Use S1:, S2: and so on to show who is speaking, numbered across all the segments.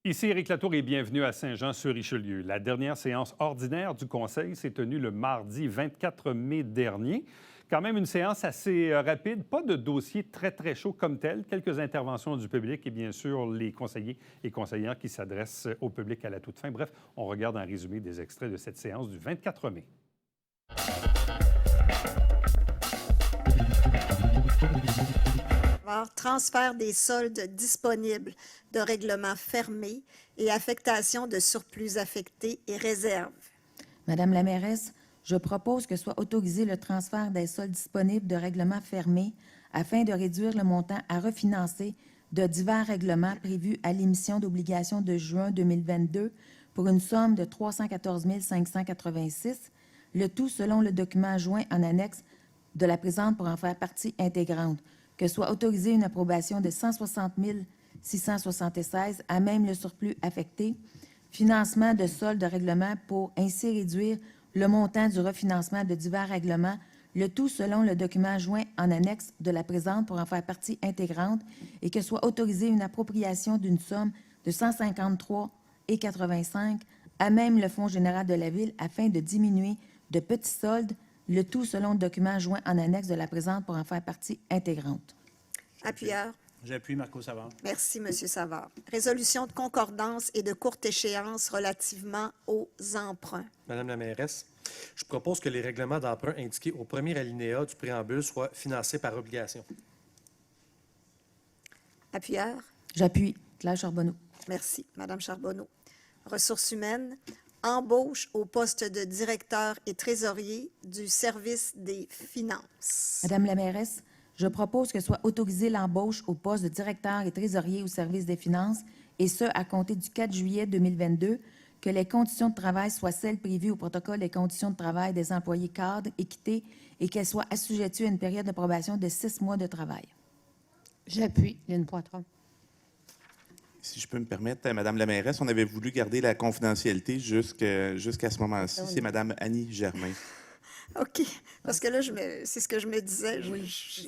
S1: Ici Éric Latour et bienvenue à Saint-Jean-sur-Richelieu. La dernière séance ordinaire du Conseil s'est tenue le mardi 24 mai dernier. Quand même une séance assez rapide, pas de dossier très chaud comme tel, quelques interventions du public et bien sûr les conseillers et conseillères qui s'adressent au public à la toute fin. Bref, on regarde un résumé des extraits de cette séance du 24 mai.
S2: Transfert des soldes disponibles de règlements fermés et affectation de surplus affectés et réserves.
S3: Madame la mairesse, je propose que soit autorisé le transfert des soldes disponibles de règlements fermés afin de réduire le montant à refinancer de divers règlements prévus à l'émission d'obligations de juin 2022 pour une somme de 314 586, le tout selon le document joint en annexe de la présente pour en faire partie intégrante, que soit autorisée une approbation de 160 676 à même le surplus affecté, financement de soldes de règlement pour ainsi réduire le montant du refinancement de divers règlements, le tout selon le document joint en annexe de la présente pour en faire partie intégrante, et que soit autorisée une appropriation d'une somme de 153,85 à même le Fonds général de la Ville afin de diminuer de petits soldes, le tout selon le document joint en annexe de la présente pour en faire partie intégrante.
S2: Appuyeur.
S4: J'appuie Marco Savard.
S2: Merci, M. Savard. Résolution de concordance et de courte échéance relativement aux emprunts.
S5: Madame la mairesse, je propose que les règlements d'emprunt indiqués au premier alinéa du préambule soient financés par obligation.
S2: Appuyeur.
S3: J'appuie. Claire Charbonneau.
S2: Merci, Madame Charbonneau. Ressources humaines. Embauche au poste de directeur et trésorier du service des finances.
S3: Madame la mairesse, je propose que soit autorisée l'embauche au poste de directeur et trésorier au service des finances, et ce, à compter du 4 juillet 2022, que les conditions de travail soient celles prévues au protocole des conditions de travail des employés cadres équité et qu'elles soient assujetties à une période de probation de 6 mois de travail.
S6: J'appuie. Lynne Poitras.
S7: Si je peux me permettre, Madame la mairesse, on avait voulu garder la confidentialité jusqu'à ce moment-ci. C'est Madame Annie Germain.
S2: OK. Parce que là, c'est ce que je me disais.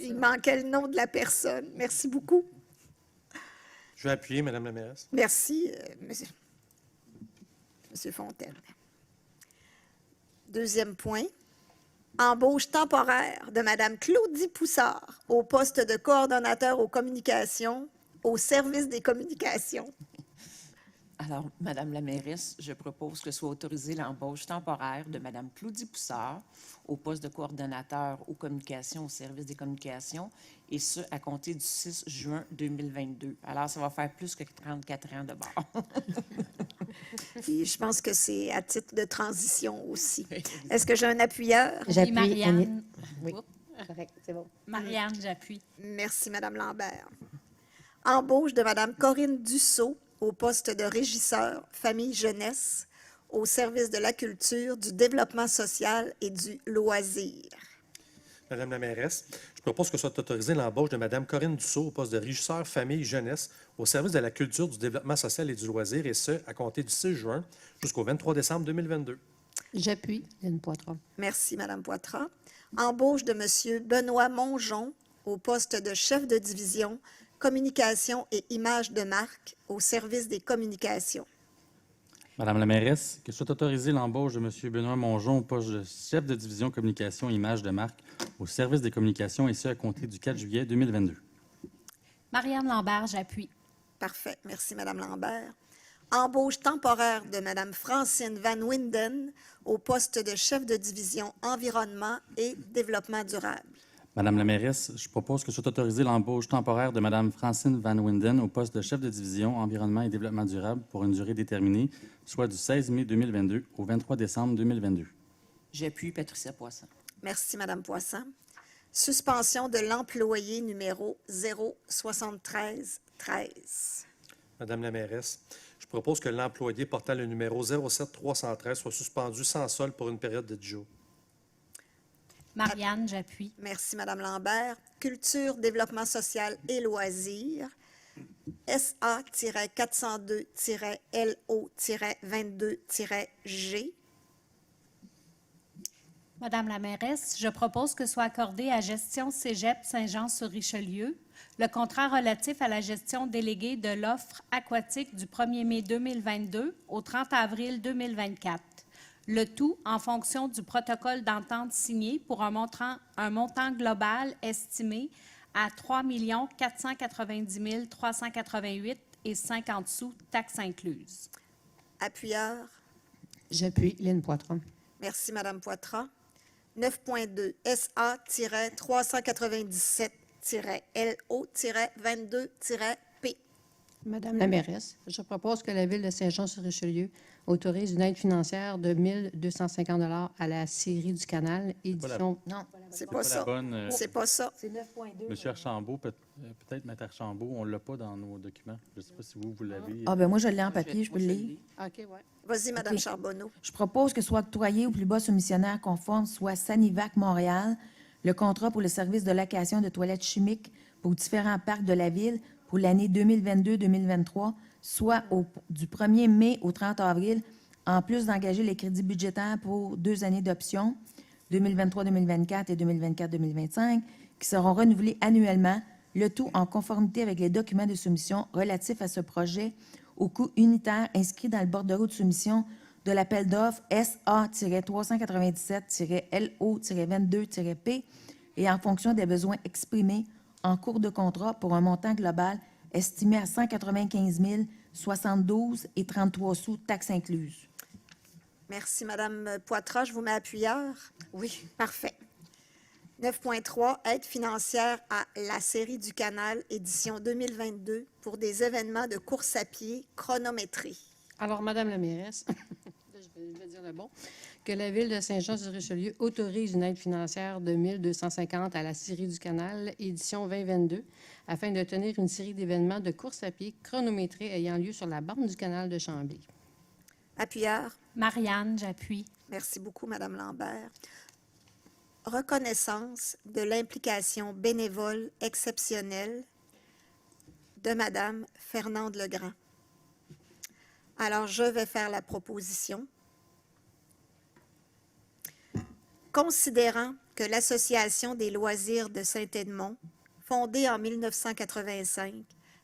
S2: Il manquait le nom de la personne. Merci beaucoup.
S5: Je vais appuyer, Madame la mairesse.
S2: Merci, Monsieur Fontaine. Deuxième point. Embauche temporaire de Mme Claudie Poussard au poste de coordonnateur aux communications au service des communications.
S6: Alors, Madame la mairesse, je propose que soit autorisée l'embauche temporaire de Mme Claudie Poussard au poste de coordonnateur aux communications au service des communications, et ce, à compter du 6 juin 2022. Alors, ça va faire plus que 34 ans de bord.
S2: Puis, je pense que c'est à titre de transition aussi. Est-ce que j'ai un appuyeur?
S8: J'appuie. Marianne.
S6: Oui.
S8: Correct, c'est bon.
S9: Marianne, j'appuie.
S2: Merci, Mme Lambert. Embauche de Mme Corinne Dussault au poste de régisseur famille-jeunesse au service de la culture, du développement social et du loisir.
S5: Madame la mairesse, je propose que soit autorisée l'embauche de Mme Corinne Dussault au poste de régisseur famille-jeunesse au service de la culture, du développement social et du loisir, et ce, à compter du 6 juin jusqu'au 23 décembre 2022.
S6: J'appuie. Lynne Poitras.
S2: Merci, Mme Poitras. Embauche de M. Benoît Mongeon au poste de chef de division communication et images de marque au service des communications.
S10: Madame la mairesse, que soit autorisée l'embauche de M. Benoît Mongeon au poste de chef de division communication et images de marque au service des communications, et ce, à compter du 4 juillet 2022.
S9: Marianne Lambert, j'appuie.
S2: Parfait. Merci, Mme Lambert. Embauche temporaire de Mme Francine Van Winden au poste de chef de division environnement et développement durable.
S10: Madame la mairesse, je propose que soit autorisée l'embauche temporaire de Mme Francine Van Winden au poste de chef de division environnement et développement durable pour une durée déterminée, soit du 16 mai 2022 au 23 décembre 2022.
S6: J'appuie Patricia Poisson.
S2: Merci, Mme Poisson. Suspension de l'employé numéro 07313.
S5: Madame la mairesse, je propose que l'employé portant le numéro 07313 soit suspendu sans solde pour une période de 10 jours.
S9: Marianne, j'appuie.
S2: Merci, Mme Lambert. Culture, développement social et loisirs. SA-402-LO-22-G.
S9: Madame la mairesse, je propose que soit accordé à Gestion Cégep Saint-Jean-sur-Richelieu le contrat relatif à la gestion déléguée de l'offre aquatique du 1er mai 2022 au 30 avril 2024. Le tout en fonction du protocole d'entente signé pour un montant global estimé à 3 490 388 et 50 sous, taxes incluses.
S2: Appuyeur.
S8: J'appuie. Lynne Poitras.
S2: Merci, Madame Poitras. 9.2 SA-397-LO-22-P.
S8: Madame la mairesse, je propose que la Ville de Saint-Jean-sur-Richelieu autorise une aide financière de 1 250 à la Scierie du Canal, édition...
S3: Non,
S2: C'est pas ça.
S10: bonne.
S2: C'est pas ça.
S3: c'est 9.2.
S10: Monsieur Archambault, peut-être Maître Archambault, on ne l'a pas dans nos documents. Je ne sais pas si vous l'avez.
S3: Ah, ben moi, je l'ai en papier, je peux le lire.
S8: OK, ouais.
S2: Vas-y, Madame
S3: OK.
S2: Charbonneau.
S3: Je propose que soit octroyé au plus bas soumissionnaire conforme, soit Sanivac Montréal, le contrat pour le service de location de toilettes chimiques pour différents parcs de la Ville pour l'année 2022-2023, soit du 1er mai au 30 avril, en plus d'engager les crédits budgétaires pour 2 années d'option, 2023-2024 et 2024-2025, qui seront renouvelés annuellement, le tout en conformité avec les documents de soumission relatifs à ce projet au coût unitaire inscrit dans le bordereau de soumission de l'appel d'offres SA-397-LO-22-P et en fonction des besoins exprimés en cours de contrat pour un montant global estimé à 195 072 et 33 sous, taxes incluses.
S2: Merci, Madame Poitras. Je vous mets appuyeur.
S8: Oui.
S2: Parfait. 9.3 Aide financière à la Série du Canal, édition 2022, pour des événements de course à pied chronométrés.
S8: Alors, Madame la mairesse, là, je vais dire le bon, que la Ville de Saint-Jean-sur-Richelieu autorise une aide financière de 1 250 à la Scierie du Canal, édition 2022, afin de tenir une série d'événements de course à pied chronométrés ayant lieu sur la borne du canal de Chambly.
S2: Appuyeur.
S9: Marianne, j'appuie.
S2: Merci beaucoup, Madame Lambert. Reconnaissance de l'implication bénévole exceptionnelle de Madame Fernande Legrand. Alors, je vais faire la proposition. Considérant que l'Association des loisirs de Saint-Edmond, fondée en 1985,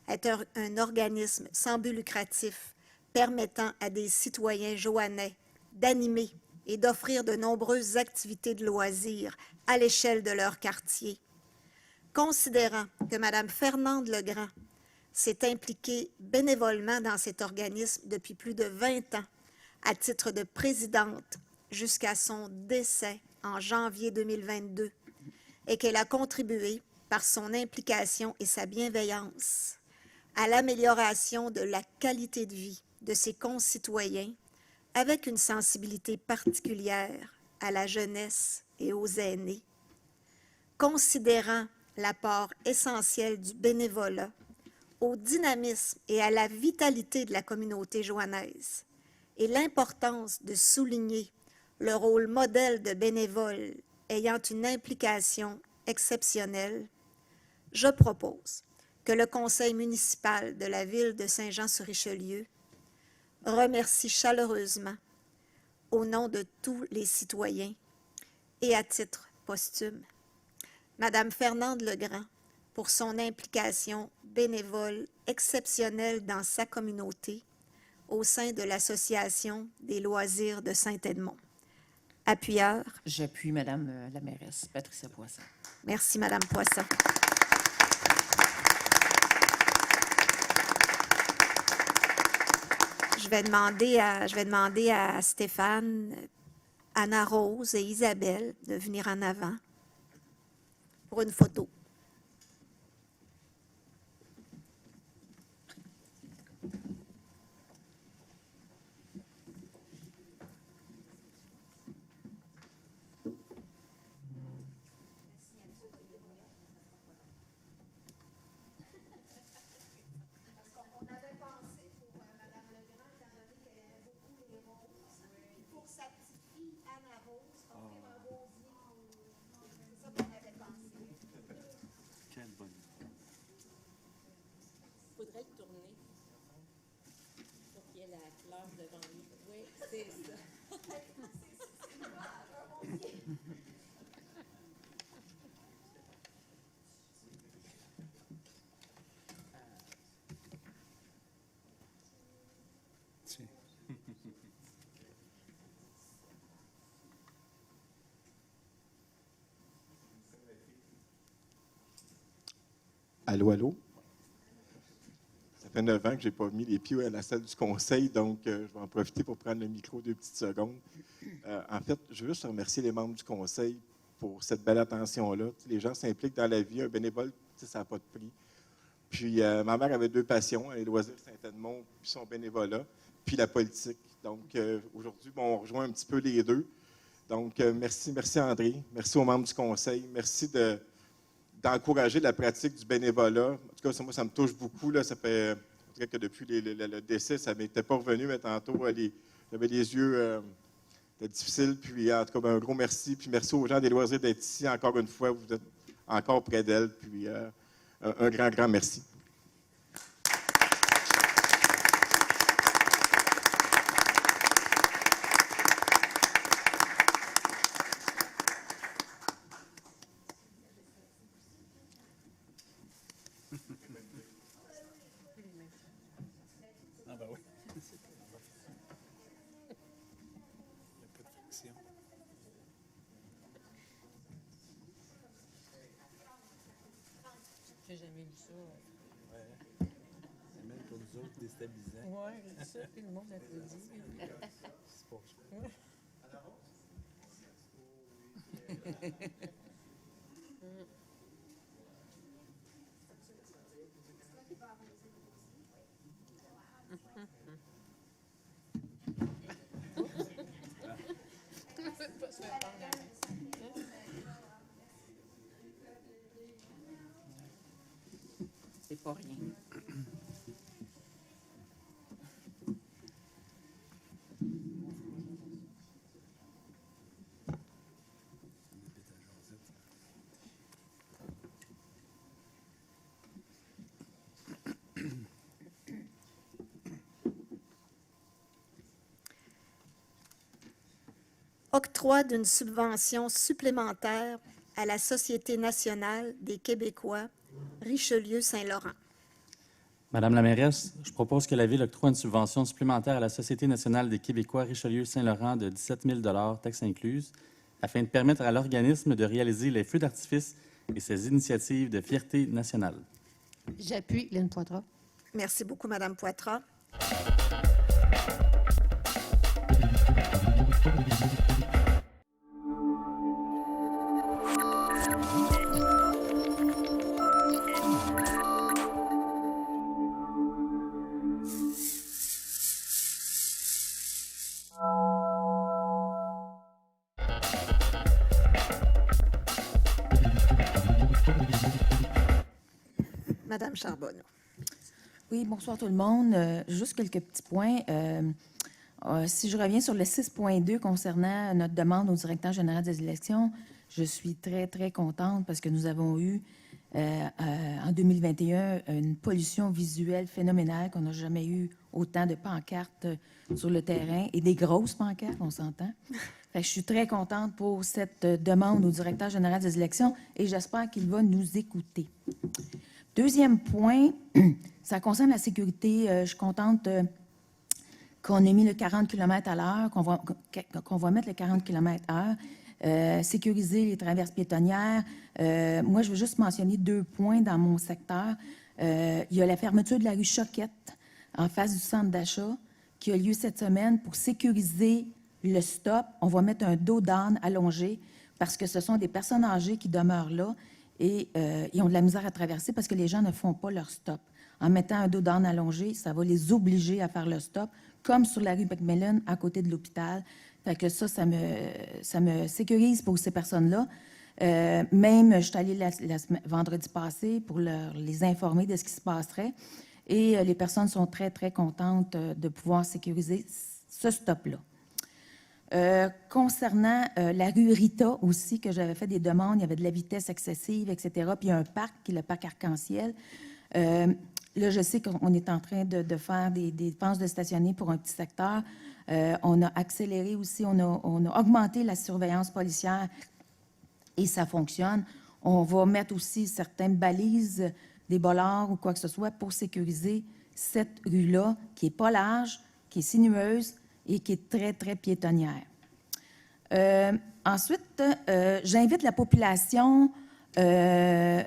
S2: est un organisme sans but lucratif permettant à des citoyens joannais d'animer et d'offrir de nombreuses activités de loisirs à l'échelle de leur quartier. Considérant que Mme Fernande Legrand s'est impliquée bénévolement dans cet organisme depuis plus de 20 ans, à titre de présidente jusqu'à son décès en janvier 2022, et qu'elle a contribué, par son implication et sa bienveillance, à l'amélioration de la qualité de vie de ses concitoyens, avec une sensibilité particulière à la jeunesse et aux aînés, considérant l'apport essentiel du bénévolat au dynamisme et à la vitalité de la communauté joannaise et l'importance de souligner le rôle modèle de bénévoles ayant une implication exceptionnelle, je propose que le conseil municipal de la ville de Saint-Jean-sur-Richelieu remercie chaleureusement, au nom de tous les citoyens et à titre posthume, Madame Fernande Legrand pour son implication bénévole exceptionnelle dans sa communauté au sein de l'Association des loisirs de Saint-Edmond. Appuyeur.
S6: J'appuie Madame la mairesse, Patricia Poisson.
S2: Merci, Madame Poisson. Je vais demander à Stéphane, Anna-Rose et Isabelle de venir en avant pour une photo.
S6: Il faudrait le tourner pour qu'il y ait la fleur devant lui. Oui, c'est ça.
S4: Allô, allô? Ça fait 9 ans que je n'ai pas mis les pieds à la salle du conseil, donc je vais en profiter pour prendre le micro 2 petites secondes. En fait, je veux juste remercier les membres du conseil pour cette belle attention-là. Les gens s'impliquent dans la vie. Un bénévole, ça n'a pas de prix. Puis, ma mère avait 2 passions, les loisirs Saint-Edmond, puis son bénévolat, puis la politique. Donc, aujourd'hui, on rejoint un petit peu les deux. Donc, merci André. Merci aux membres du conseil. Merci d'encourager la pratique du bénévolat. En tout cas, moi, ça me touche beaucoup. Là. Ça fait, en tout cas, que depuis le décès, ça ne m'était pas revenu, mais tantôt, j'avais les yeux difficiles. Puis, en tout cas, un gros merci. Puis, merci aux gens des loisirs d'être ici. Encore une fois, vous êtes encore près d'elle. Puis, un grand merci.
S11: Ah ben oui.
S6: J'ai jamais vu ça.
S11: Ouais. C'est même pour nous autres déstabilisant.
S6: Oui, c'est ça, puis le monde applaudit.
S11: C'est pas
S6: C'est pas rien.
S2: Octroi d'une subvention supplémentaire à la Société nationale des Québécois Richelieu-Saint-Laurent.
S10: Madame la mairesse, je propose que la Ville octroie une subvention supplémentaire à la Société nationale des Québécois Richelieu-Saint-Laurent de 17 000 taxes incluses, afin de permettre à l'organisme de réaliser les feux d'artifice et ses initiatives de fierté nationale.
S8: J'appuie Lynne Poitras.
S2: Merci beaucoup, Madame Poitras. Madame Charbonneau.
S3: Oui, bonsoir tout le monde. Juste quelques petits points. Si je reviens sur le 6.2 concernant notre demande au directeur général des élections, je suis très, très contente parce que nous avons eu en 2021 une pollution visuelle phénoménale qu'on n'a jamais eu autant de pancartes sur le terrain et des grosses pancartes, on s'entend. Fait que je suis très contente pour cette demande au directeur général des élections et j'espère qu'il va nous écouter. Deuxième point, ça concerne la sécurité. Je suis contente qu'on ait mis le 40 km à l'heure, qu'on va mettre le 40 km/h, sécuriser les traverses piétonnières. Moi, je veux juste mentionner 2 points dans mon secteur. Il y a la fermeture de la rue Choquette en face du centre d'achat qui a lieu cette semaine pour sécuriser le stop. On va mettre un dos d'âne allongé parce que ce sont des personnes âgées qui demeurent là et ils ont de la misère à traverser parce que les gens ne font pas leur stop. En mettant un dos d'âne allongé, ça va les obliger à faire le stop, comme sur la rue Macmillan, à côté de l'hôpital. Fait que ça me sécurise pour ces personnes-là. Même, je suis allée vendredi passé pour les informer de ce qui se passerait. Et les personnes sont très, très contentes de pouvoir sécuriser ce stop-là. Concernant la rue Rita aussi, que j'avais fait des demandes, il y avait de la vitesse excessive, etc. Puis il y a un parc, qui est le parc Arc-en-Ciel. là, je sais qu'on est en train de faire des dépenses de stationner pour un petit secteur. On a accéléré aussi, on a augmenté la surveillance policière et ça fonctionne. On va mettre aussi certaines balises, des bollards ou quoi que ce soit pour sécuriser cette rue-là qui n'est pas large, qui est sinueuse et qui est très, très piétonnière. Ensuite, j'invite la population à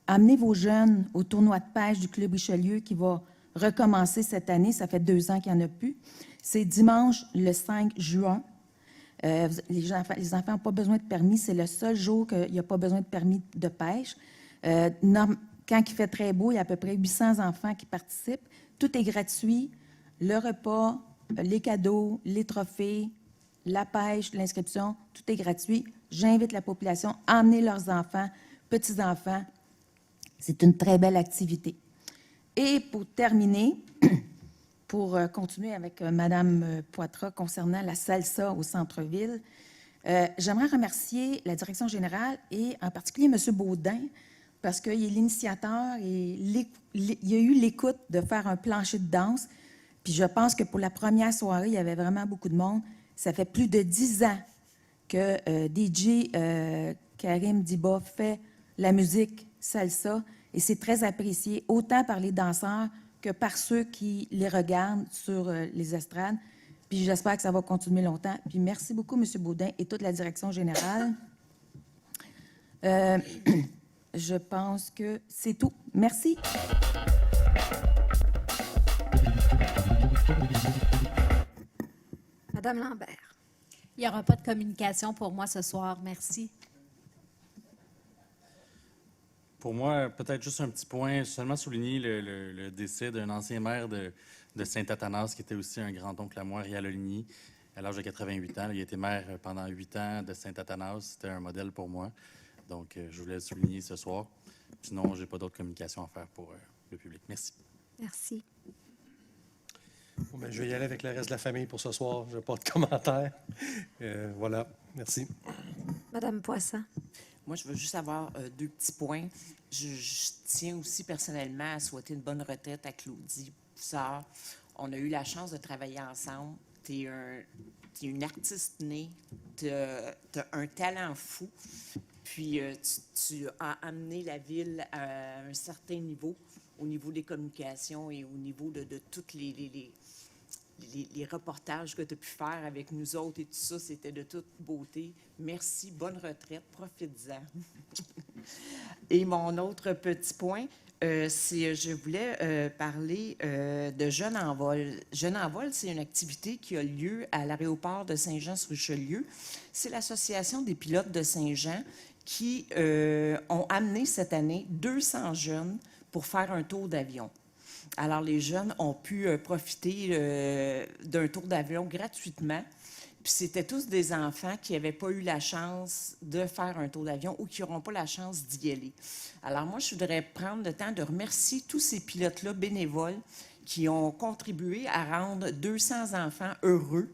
S3: amener vos jeunes au tournoi de pêche du Club Richelieu qui va recommencer cette année. Ça fait 2 ans qu'il n'y en a plus. C'est dimanche, le 5 juin. Les enfants n'ont pas besoin de permis. C'est le seul jour qu'il n'y a pas besoin de permis de pêche. Quand il fait très beau, il y a à peu près 800 enfants qui participent. Tout est gratuit. Le repas, les cadeaux, les trophées, la pêche, l'inscription, tout est gratuit. J'invite la population à emmener leurs enfants, petits-enfants. C'est une très belle activité. Et pour terminer, pour continuer avec Mme Poitras concernant la salsa au centre-ville, j'aimerais remercier la direction générale et en particulier M. Baudin parce qu'il est l'initiateur et il y a eu l'écoute de faire un plancher de danse. Puis je pense que pour la première soirée, il y avait vraiment beaucoup de monde. Ça fait plus de 10 ans que DJ Karim Diba fait la musique salsa et c'est très apprécié, autant par les danseurs que par ceux qui les regardent sur les estrades. Puis j'espère que ça va continuer longtemps. Puis merci beaucoup, M. Baudin et toute la direction générale. Je pense que c'est tout. Merci.
S2: Madame Lambert.
S9: Il n'y aura pas de communication pour moi ce soir. Merci.
S10: Pour moi, peut-être juste un petit point, seulement souligner le décès d'un ancien maire de Saint-Athanas, qui était aussi un grand-oncle à moi, Réal Oligny, à l'âge de 88 ans. Il a été maire pendant 8 ans de Saint-Athanas. C'était un modèle pour moi. Donc, je voulais le souligner ce soir. Sinon, je n'ai pas d'autres communications à faire pour le public. Merci.
S2: Merci.
S5: Bon, ben, je vais y aller avec le reste de la famille pour ce soir. Je n'ai pas de commentaires. Voilà. Merci.
S2: Madame Poisson.
S6: Moi, je veux juste avoir 2 petits points. Je tiens aussi personnellement à souhaiter une bonne retraite à Claudie Poussard. On a eu la chance de travailler ensemble. Tu es une artiste née. Tu as un talent fou. Puis, tu as amené la ville à un certain niveau, au niveau des communications et au niveau de toutes les reportages que tu as pu faire avec nous autres et tout ça. C'était de toute beauté. Merci, bonne retraite, profites-en. Et mon autre petit point, je voulais parler de Jeunes en vol. Jeunes en vol, c'est une activité qui a lieu à l'aéroport de Saint-Jean-sur-Richelieu. C'est l'Association des pilotes de Saint-Jean qui ont amené cette année 200 jeunes pour faire un tour d'avion. Alors, les jeunes ont pu profiter d'un tour d'avion gratuitement. Puis, c'était tous des enfants qui n'avaient pas eu la chance de faire un tour d'avion ou qui n'auront pas la chance d'y aller. Alors, moi, je voudrais prendre le temps de remercier tous ces pilotes-là bénévoles qui ont contribué à rendre 200 enfants heureux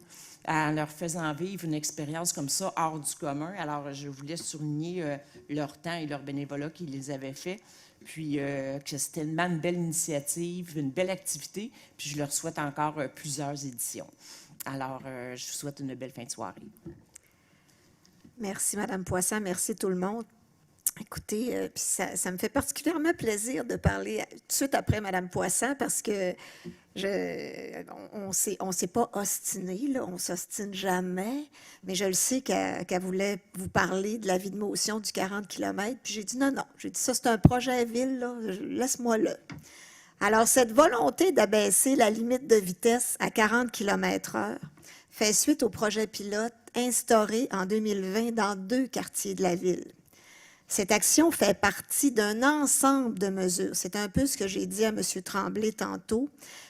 S6: en leur faisant vivre une expérience comme ça hors du commun. Alors, je voulais souligner leur temps et leur bénévolat qu'ils les avaient fait. Puis que c'était une belle initiative, une belle activité. Puis je leur souhaite encore plusieurs éditions. Alors, je vous souhaite une belle fin de soirée.
S2: Merci, Madame Poisson. Merci tout le monde. Écoutez, puis ça me fait particulièrement plaisir de parler tout de suite après Mme Poisson parce que on s'est pas ostiné, là, on s'ostine jamais, mais je le sais qu'elle voulait vous parler de la vie de motion du 40 km, puis j'ai dit non, j'ai dit ça c'est un projet ville, là, laisse-moi là. Alors, cette volonté d'abaisser la limite de vitesse à 40 km/h fait suite au projet pilote instauré en 2020 dans 2 quartiers de la ville. Cette action fait partie d'un ensemble de mesures. C'est un peu ce que j'ai dit à M. Tremblay tantôt,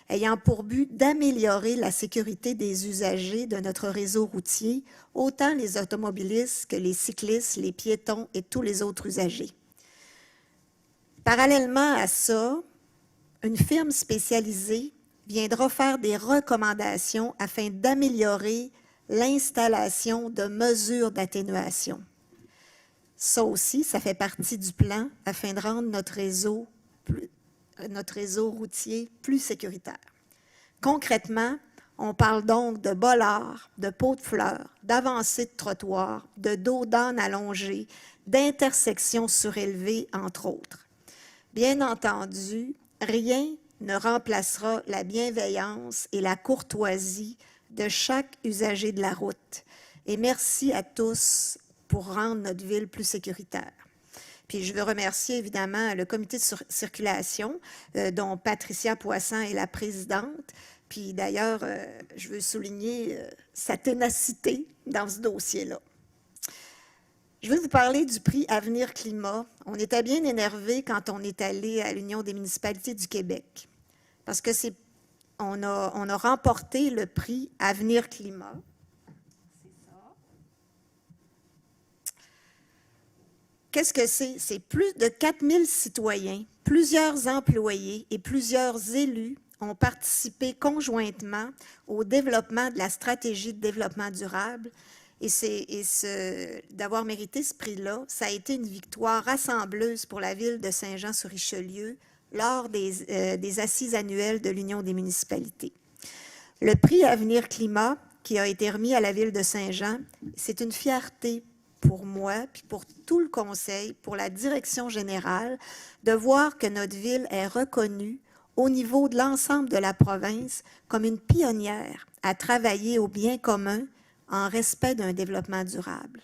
S2: ayant pour but d'améliorer la sécurité des usagers de notre réseau routier, autant les automobilistes que les cyclistes, les piétons et tous les autres usagers. Parallèlement à ça, une firme spécialisée viendra faire des recommandations afin d'améliorer l'installation de mesures d'atténuation. Ça aussi, ça fait partie du plan afin de rendre notre réseau notre réseau routier plus sécuritaire. Concrètement, on parle donc de bollards, de pots de fleurs, d'avancées de trottoirs, de dos d'âne allongés, d'intersections surélevées, entre autres. Bien entendu, rien ne remplacera la bienveillance et la courtoisie de chaque usager de la route. Et merci à tous pour rendre notre ville plus sécuritaire. Puis je veux remercier évidemment le comité de circulation dont Patricia Poisson est la présidente. Puis d'ailleurs, je veux souligner sa ténacité dans ce dossier-là. Je veux vous parler du prix Avenir Climat. On était bien énervés quand on est allé à l'Union des municipalités du Québec parce que on a remporté le prix Avenir Climat. C'est ça. Qu'est-ce que c'est? C'est plus de 4000 citoyens, plusieurs employés et plusieurs élus ont participé conjointement au développement de la stratégie de développement durable. D'avoir mérité ce prix-là, ça a été une victoire rassembleuse pour la ville de Saint-Jean-sur-Richelieu lors des assises annuelles de l'Union des municipalités. Le prix Avenir Climat, qui a été remis à la ville de Saint-Jean, c'est une fierté pour moi, puis pour tout le conseil, pour la direction générale, de voir que notre ville est reconnue au niveau de l'ensemble de la province comme une pionnière à travailler au bien commun en respect d'un développement durable.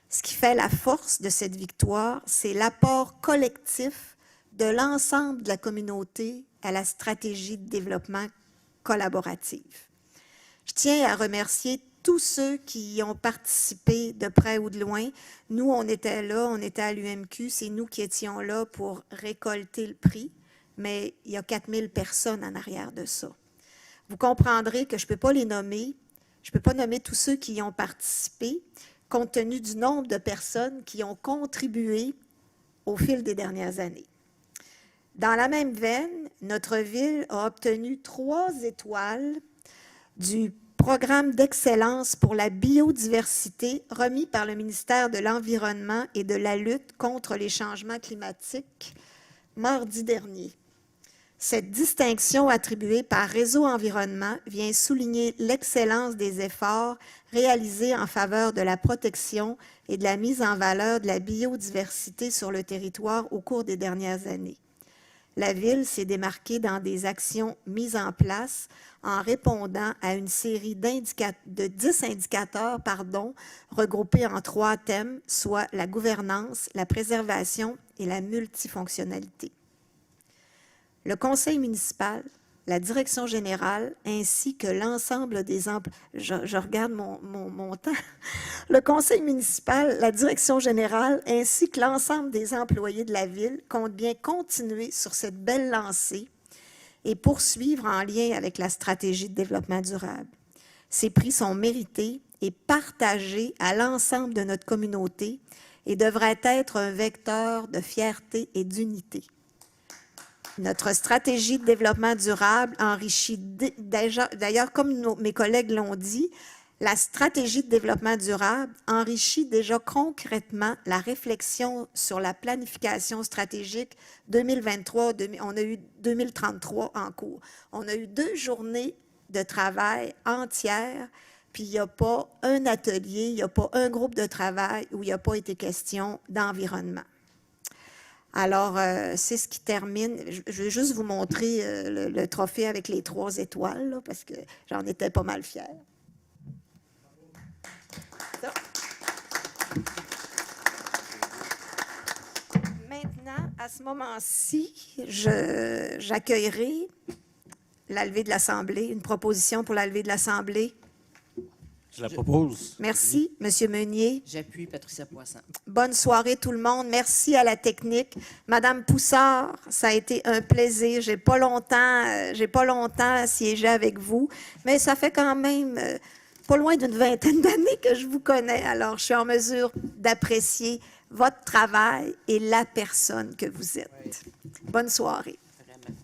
S2: Ce qui fait la force de cette victoire, c'est l'apport collectif de l'ensemble de la communauté à la stratégie de développement collaborative. Je tiens à remercier tous ceux qui y ont participé de près ou de loin. Nous, on était là, on était à l'UMQ, c'est nous qui étions là pour récolter le prix, mais il y a 4000 personnes en arrière de ça. Vous comprendrez que je ne peux pas les nommer, je ne peux pas nommer tous ceux qui y ont participé, compte tenu du nombre de personnes qui ont contribué au fil des dernières années. Dans la même veine, notre ville a obtenu 3 étoiles du programme d'excellence pour la biodiversité remis par le ministère de l'Environnement et de la lutte contre les changements climatiques mardi dernier. Cette distinction attribuée par Réseau Environnement vient souligner l'excellence des efforts réalisés en faveur de la protection et de la mise en valeur de la biodiversité sur le territoire au cours des dernières années. La Ville s'est démarquée dans des actions mises en place en répondant à une série de 10 indicateurs regroupés en 3 thèmes, soit la gouvernance, la préservation et la multifonctionnalité. Le conseil municipal, la direction générale, ainsi que l'ensemble des employés... Je regarde mon temps. Le conseil municipal, la direction générale, ainsi que l'ensemble des employés de la Ville comptent bien continuer sur cette belle lancée et poursuivre en lien avec la stratégie de développement durable. Ces prix sont mérités et partagés à l'ensemble de notre communauté et devraient être un vecteur de fierté et d'unité. Notre stratégie de développement durable enrichit d'ailleurs, comme mes collègues l'ont dit, la stratégie de développement durable enrichit déjà concrètement la réflexion sur la planification stratégique 2023, on a eu 2033 en cours. On a eu 2 journées de travail entières, puis il n'y a pas un atelier, il n'y a pas un groupe de travail où il n'y a pas été question d'environnement. Alors, c'est ce qui termine. Je vais juste vous montrer le trophée avec les 3 étoiles, là, parce que j'en étais pas mal fière. Ça. Maintenant, à ce moment-ci, j'accueillerai la levée de l'Assemblée, une proposition pour la levée de l'Assemblée.
S10: Je la propose.
S2: Merci, M. Meunier.
S6: J'appuie Patricia Poisson.
S2: Bonne soirée tout le monde. Merci à la technique. Madame Poussard, ça a été un plaisir. J'ai pas longtemps siégé avec vous, mais ça fait quand même pas loin d'une 20aine d'années que je vous connais. Alors, je suis en mesure d'apprécier votre travail et la personne que vous êtes. Oui. Bonne soirée. Vraiment.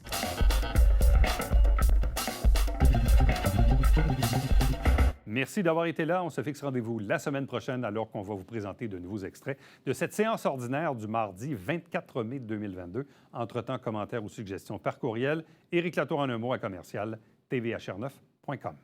S1: Merci d'avoir été là. On se fixe rendez-vous la semaine prochaine alors qu'on va vous présenter de nouveaux extraits de cette séance ordinaire du mardi 24 mai 2022. Entre-temps, commentaires ou suggestions par courriel. Éric Latour en un mot à commercial tvhr9.com.